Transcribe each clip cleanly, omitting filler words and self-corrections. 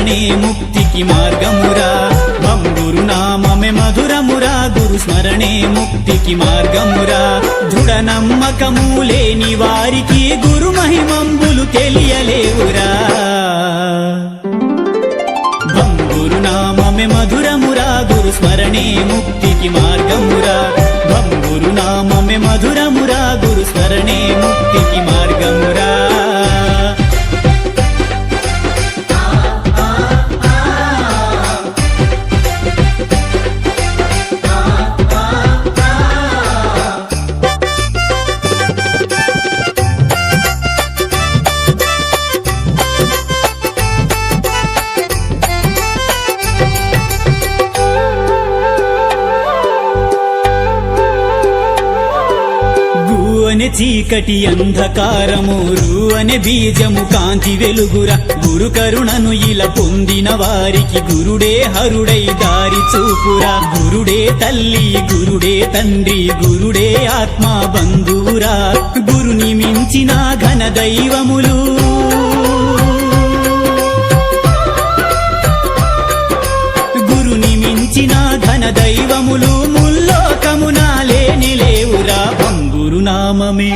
స్మరణే ముక్తికి మార్గమురా బంగురు నామమే మధురమురా గురు స్మరణే ముక్తికి మార్గమురా దృఢ నమ్మకము లేని వారికి గురు మహిమంబులు తెలియలేవురా బంగురు నామమే మధురమురా గురు స్మరణే ముక్తికి మార్గమురా బంగురు నామమే మధురమురా గురు స్మరణే ముక్తికి మార్గమురా అనే చీకటి అంధకారము రు అనే బీజము కాంతి వెలుగుర గురు కరుణను ఇలా పొందిన వారికి గురుడే హరుడై దారి చూపురా గురుడే తల్లి గురుడే తండ్రి గురుడే ఆత్మ బంధువురా గురుని మించిన ఘన దైవములు గురుని మించిన ఘన దైవములు ముల్లోకమున లేని లేవురా బంగురు నామమే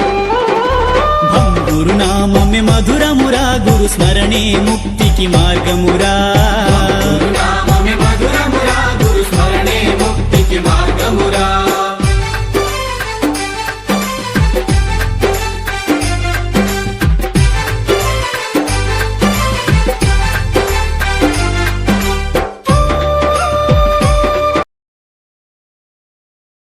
మధురమురా గురు స్మరణే ముక్తికి మార్గమురా